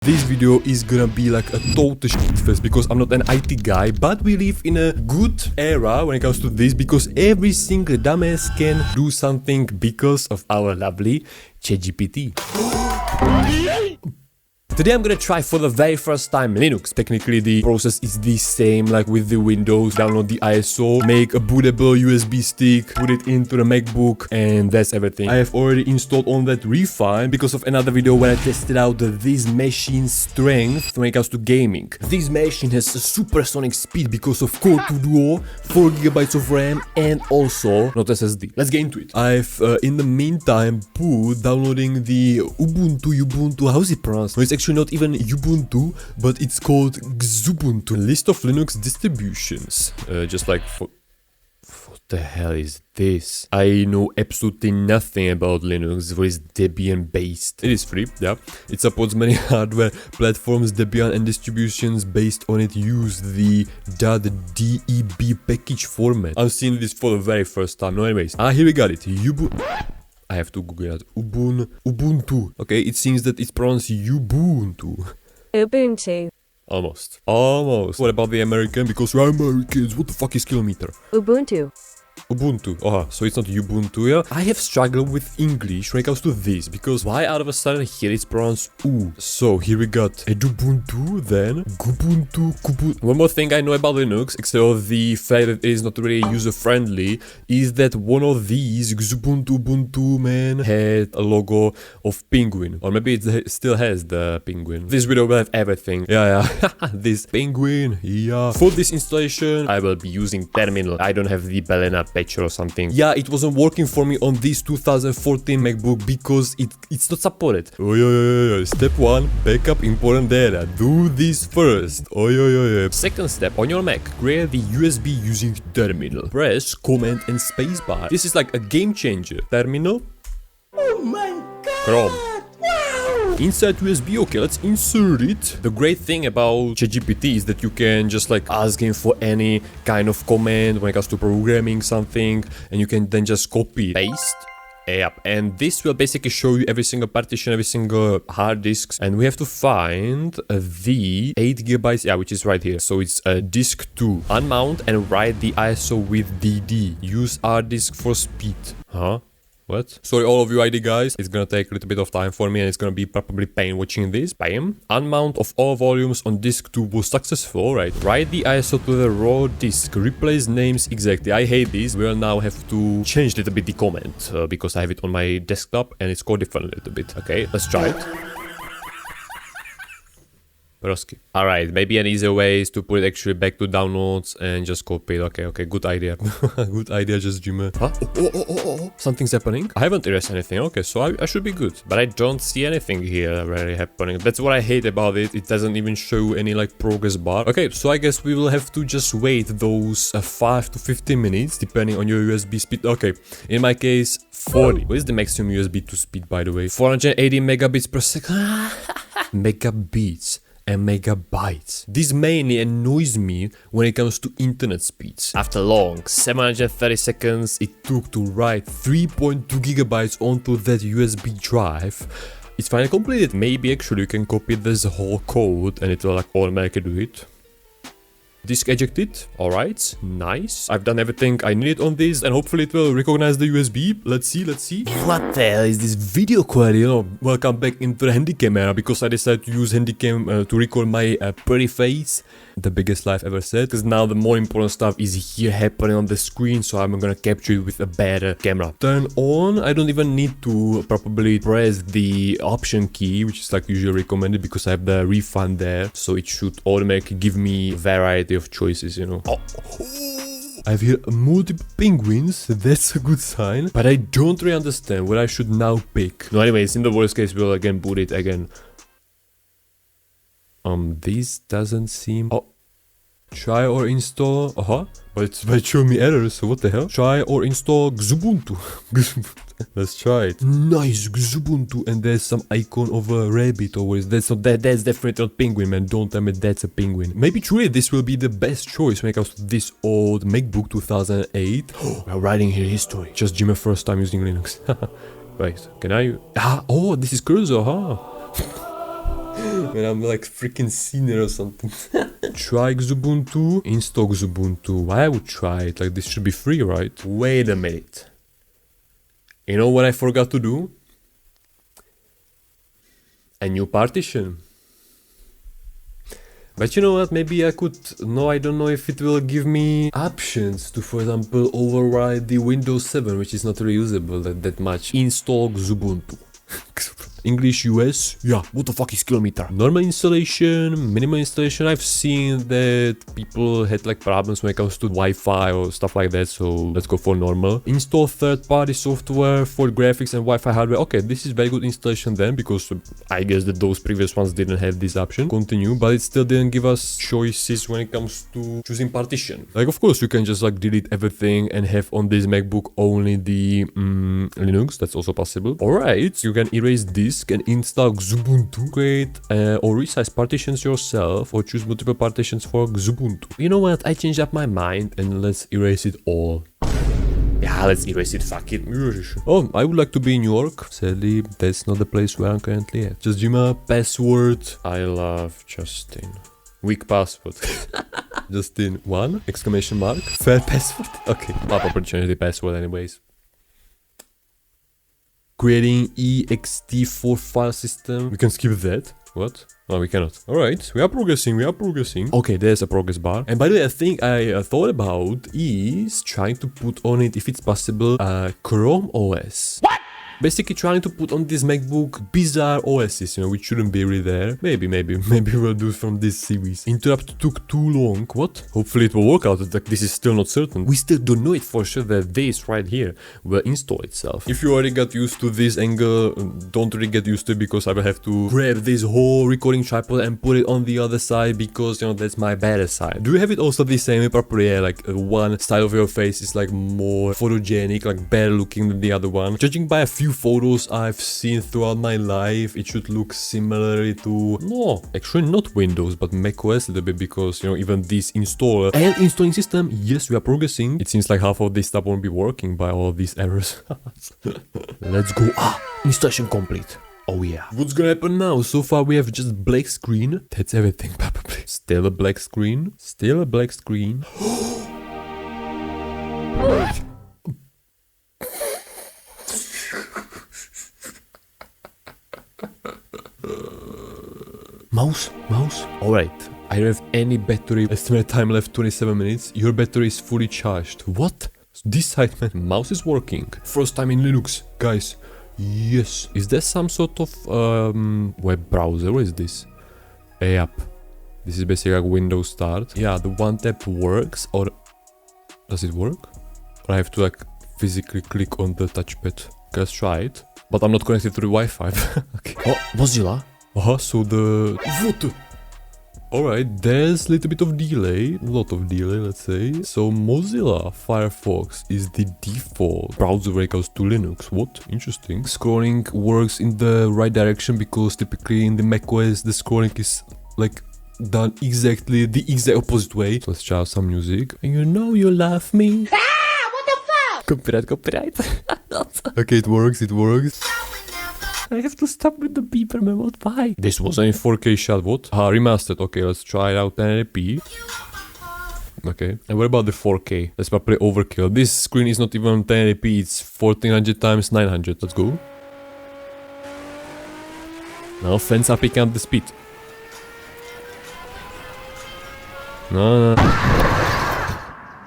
This video is gonna be like a total shitfest because I'm not an IT guy, but we live in a good era when it comes to this because every single dumbass can do something because of our lovely ChatGPT. Today I'm gonna try for the very first time Linux. Technically the process is the same like with the Windows. Download the ISO, make a bootable USB stick, put it into the Macbook, and that's everything. I have already installed on that Refine because of another video where I tested out this machine's strength when it comes to gaming. This machine has a supersonic speed because of Core 2 Duo, 4GB of RAM, and also not SSD. Let's get into it. I've in the meantime put downloading the Ubuntu, how's it pronounced? No, it's actually not even Ubuntu, but it's called Xubuntu. List of Linux distributions. Just like for... What the hell is this? I know absolutely nothing about Linux. What is Debian based? It is free, yeah. It supports many hardware platforms. Debian and distributions based on it use the .deb package format. I'm seeing this for the very first time. No, anyways. Here we got it. I have to Google it. Ubuntu. Okay, it seems that it's pronounced Ubuntu. Ubuntu. Almost. What about the American? Because we're Americans. What the fuck is kilometer? Ubuntu. Ubuntu. So it's not Ubuntu, yeah? I have struggled with English when it comes to this, because why out of a sudden here it's pronounced U? So here we got Ubuntu, then Ubuntu, Kubuntu. One more thing I know about Linux, except for the fact that it is not really user-friendly, is that one of these, Ubuntu, man, had a logo of penguin. Or maybe it still has the penguin. This video will have everything. Yeah. This penguin, yeah. For this installation, I will be using Terminal. I don't have the Balena patch or something. Yeah, it wasn't working for me on this 2014 MacBook because it's not supported. Step 1, backup important data. Do this first. Second step, on your Mac, create the USB using Terminal. Press Command and Spacebar. This is like a game changer. Terminal. Oh my god! Chrome. Insert USB, okay, let's insert it. The great thing about ChatGPT is that you can just like ask him for any kind of command when it comes to programming something, and you can then just copy, paste. Yep, and this will basically show you every single partition, every single hard disks, and we have to find the 8GB, yeah, which is right here. So it's disk 2. Unmount and write the ISO with DD. Use hard disk for speed. What? Sorry, all of you ID guys. It's gonna take a little bit of time for me and it's gonna be probably pain watching this. Bam. Unmount of all volumes on disk 2 was successful, right? Write the ISO to the raw disk. Replace names exactly. I hate this. We'll now have to change a little bit the comment because I have it on my desktop and it's called different a little bit. Okay, let's try it. Broski. Alright, maybe an easier way is to put it actually back to downloads and just copy it. Okay, good idea. Good idea, just Jimmy. Huh? Oh, something's happening. I haven't erased anything. Okay, so I should be good. But I don't see anything here really happening. That's what I hate about it. It doesn't even show any like progress bar. Okay, so I guess we will have to just wait those 5 to 15 minutes depending on your USB speed. Okay, in my case, 40. What is the maximum USB 2 speed, by the way? 480 megabits per second. Megabits and megabytes. This mainly annoys me when it comes to internet speeds. After long 730 seconds it took to write 3.2 GB onto that USB drive, it's finally completed. Maybe actually you can copy this whole code and it will like automatically do it. Disk ejected. Alright, nice. I've done everything I needed on this and hopefully it will recognize the USB. Let's see. What the hell is this video quality? Welcome back into the handy camera because I decided to use handycam to record my pretty face. The biggest life ever said. Because now the more important stuff is here happening on the screen, so I'm gonna capture it with a better camera. Turn on. I don't even need to probably press the option key, which is like usually recommended because I have the refund there. So it should automatically give me a variety of choices, you know. I have here multiple penguins, that's a good sign. But I don't really understand what I should now pick. No, anyways, in the worst case, we'll again boot it again. This doesn't seem... Try or install... But it's showing me errors, so what the hell? Try or install Xubuntu. Let's try it. Nice, Xubuntu, and there's some icon of a rabbit always. That's definitely not penguin, man. Don't tell me that's a penguin. Maybe truly this will be the best choice when it comes to this old MacBook 2008. We're writing here history. Just Jimmy first time using Linux. Wait, can I... Oh, this is cursor, When I'm like freaking senior or something. Try Ubuntu, install Ubuntu. Why I would try it? Like this should be free, right? Wait a minute. You know what I forgot to do? A new partition. But you know what, maybe I could, no, I don't know if it will give me options to, for example, override the Windows 7, which is not reusable that much. Install Ubuntu. English US, yeah, what the fuck is kilometer? Normal installation, minimal installation. I've seen that people had like problems when it comes to Wi-Fi or stuff like that, so let's go for normal. Install third-party software for graphics and Wi-Fi hardware. Okay, this is very good installation then, because I guess that those previous ones didn't have this option. Continue, but it still didn't give us choices when it comes to choosing partition. Like, of course, you can just like delete everything and have on this MacBook only the Linux. That's also possible. Alright, you can erase this. Can install Ubuntu, create or resize partitions yourself, or choose multiple partitions for Ubuntu. You know what? I changed up my mind and let's erase it all. Yeah, let's erase it, fuck it. Oh, I would like to be in New York. Sadly, that's not the place where I'm currently at. Just give me a password. I love Justin. Weak password. Justin 1? Exclamation mark. Fair password. Okay, I'll probably change the password anyways. Creating ext4 file system. We can skip that. What? No, we cannot. Alright, we are progressing, we are progressing. Okay, there's a progress bar. And by the way, I think I thought about is trying to put on it, if it's possible, Chrome OS. What? Basically trying to put on this MacBook bizarre OSs, you know, which shouldn't be really there. Maybe we'll do from this series. Interrupt took too long. What? Hopefully it will work out. Like, this is still not certain. We still don't know it for sure that this right here will install itself. If you already got used to this angle, don't really get used to it, because I will have to grab this whole recording tripod and put it on the other side, because, you know, that's my better side. Do you have it also the same properly? Yeah, like one side of your face is like more photogenic, like better looking than the other one. Judging by a few photos I've seen throughout my life, it should look similarly to, no, actually not Windows, but macOS a little bit, because, you know, even this installer and installing system, yes, we are progressing. It seems like half of this stuff won't be working by all of these errors. Let's go. Installation complete. Oh yeah. What's gonna happen now? So far we have just black screen. That's everything probably. Still a black screen. Still a black screen. Mouse. Alright, I don't have any battery. Estimate time left 27 minutes. Your battery is fully charged. What? This side, man. Mouse is working. First time in Linux, guys. Yes. Is there some sort of web browser? What is this? Yep. This is basically like Windows Start. Yeah, the one tap works. Or does it work? Or I have to like physically click on the touchpad. Let's try it. But I'm not connected to the Wi-Fi. Okay. Oh, Mozilla. So the... What? Alright, there's a little bit of delay. A lot of delay, let's say. So Mozilla Firefox is the default browser when it comes to Linux. What? Interesting. Scrolling works in the right direction, because typically in the macOS the scrolling is like done exactly the exact opposite way. So let's try out some music. You know you love me. What the fuck? Copyright. Okay, it works. I have to stop with the beeper, man. What? Why? This wasn't in 4K shot. What? Remastered. Okay, let's try it out 1080p. Okay. And what about the 4K? That's probably overkill. This screen is not even 1080p. It's 1400 times 900. Let's go. Now fans are picking up the speed. No.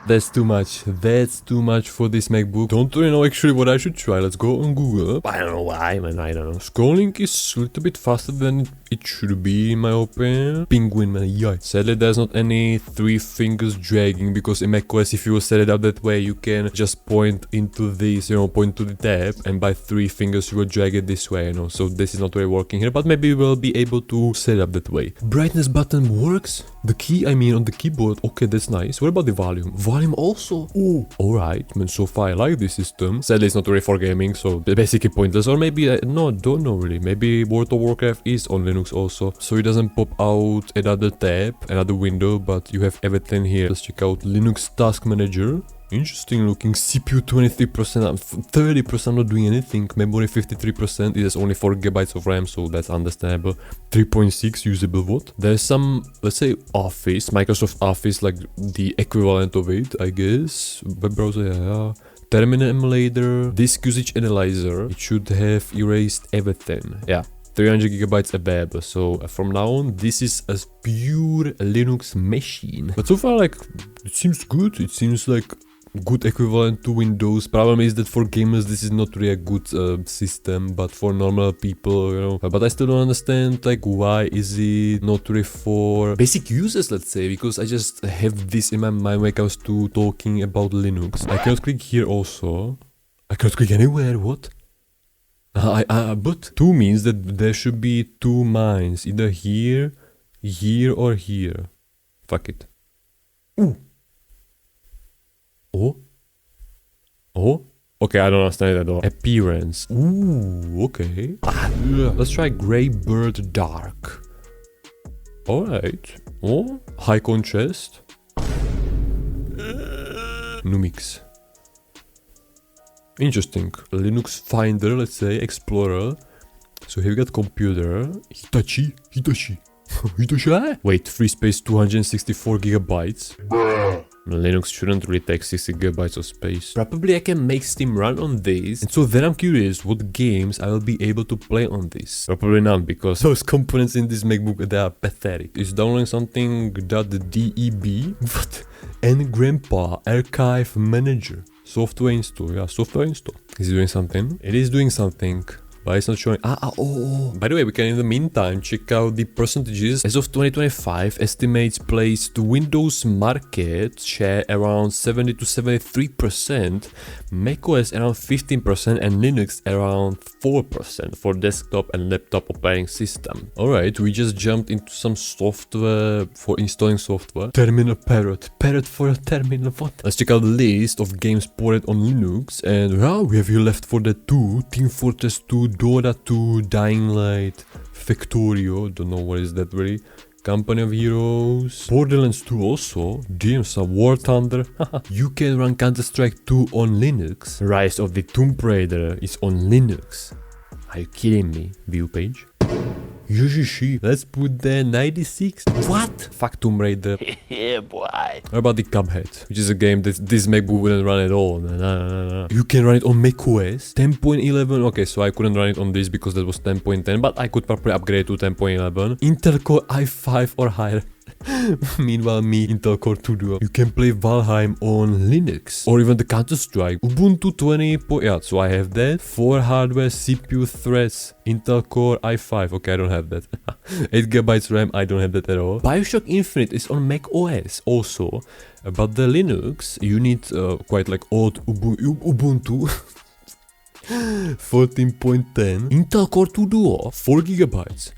That's too much. That's too much for this MacBook. Don't really know actually what I should try. Let's go on Google. I don't know why, man. I don't know. Scrolling is a little bit faster than it should be, in my opinion. Penguin, man. Yeah. Sadly, there's not any 3 fingers dragging, because in macOS, if you set it up that way, you can just point into this, you know, point to the tab, and by 3 fingers you will drag it this way, you know. So this is not really working here, but maybe we'll be able to set it up that way. Brightness button works. The key, I mean, on the keyboard. Okay, that's nice. What about the volume? Volume also. Oh, alright. Man, so far I like this system. Sadly, it's not really for gaming, so basically pointless. Or maybe, no, don't know really. Maybe World of Warcraft is on Linux also, so it doesn't pop out another tab, another window, but you have everything here. Let's check out Linux Task Manager. Interesting looking. CPU 23%, 30% not doing anything. Memory 53%. It has only 4 GB of RAM, so that's understandable. 3.6 usable what? There's some, let's say, Office, Microsoft Office, like the equivalent of it, I guess. Web browser, yeah. Terminal emulator, disk usage analyzer. It should have erased everything. Yeah. 300 GB available, so from now on this is a pure Linux machine. But so far, like, it seems good. It seems like good equivalent to Windows. Problem is that for gamers this is not really a good system, but for normal people, you know. But I still don't understand, like, why is it not really for basic users, let's say, because I just have this in my mind when it comes to talking about Linux. I cannot click here also. I cannot click anywhere, what? But 2 means that there should be 2 mines, either here, here or here. Fuck it. Ooh. Oh? Oh? Okay, I don't understand it at all. Appearance. Ooh, okay. Let's try Grey Bird Dark. Alright. Oh, high contrast. Numix. Interesting. Linux Finder, let's say, Explorer. So here we got computer. Hitachi. Wait, free space 264 gigabytes. Linux shouldn't really take 60 gigabytes of space. Probably I can make Steam run on this. And so then I'm curious what games I will be able to play on this. Probably none, because those components in this MacBook, they are pathetic. It's downloading something .deb. What? And Grandpa Archive Manager. Software install, yeah, software install. Is it doing something? It is doing something, but it's not showing. By the way, we can in the meantime check out the percentages. As of 2025, estimates placed Windows market share around 70 to 73%, macOS around 15%, and Linux around 4% for desktop and laptop operating system. Alright, we just jumped into some software for installing software. Terminal Parrot for a terminal, what? Let's check out the list of games ported on Linux, and we have here left for the 2, Team Fortress 2, Dota 2, Dying Light, Factorio, don't know what is that really, Company of Heroes, Borderlands 2 also, damn, some War Thunder. You can run Counter-Strike 2 on Linux. Rise of the Tomb Raider is on Linux. Are you kidding me? View page. Yoshishi. Let's put the 96. What? Fuck Tomb Raider. Yeah, boy. What about the Cuphead? Which is a game that this MacBook wouldn't run at all. Nah. You can run it on macOS 10.11. Okay, so I couldn't run it on this because that was 10.10, but I could probably upgrade to 10.11. Intel Core i5 or higher. Meanwhile, me, Intel Core 2 Duo. You can play Valheim on Linux. Or even the Counter-Strike. Ubuntu 20. Yeah, so I have that. 4 hardware CPU threads. Intel Core i5. Okay, I don't have that. 8 GB RAM. I don't have that at all. BioShock Infinite is on Mac OS also. But the Linux, you need quite like old Ubuntu. 14.10. Intel Core 2 Duo. 4 GB.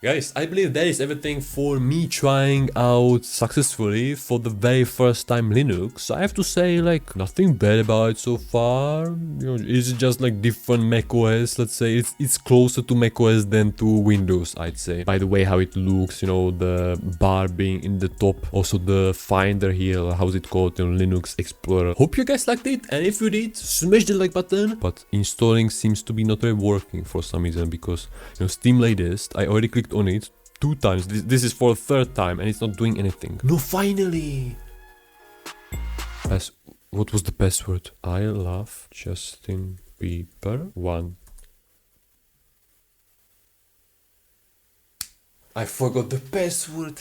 Guys, I believe that is everything for me trying out successfully for the very first time Linux. So I have to say, like, nothing bad about it so far. You know, it's just like different macOS, let's say. It's closer to macOS than to Windows, I'd say. By the way, how it looks, you know, the bar being in the top. Also the Finder here, how's it called, you know, Linux Explorer. Hope you guys liked it, and if you did, smash the like button. But installing seems to be not really working for some reason, because, you know, Steam latest, I already clicked on it 2 times. This is for the 3rd time and it's not doing anything. No, finally! What was the password? I love Justin Bieber 1. I forgot the password.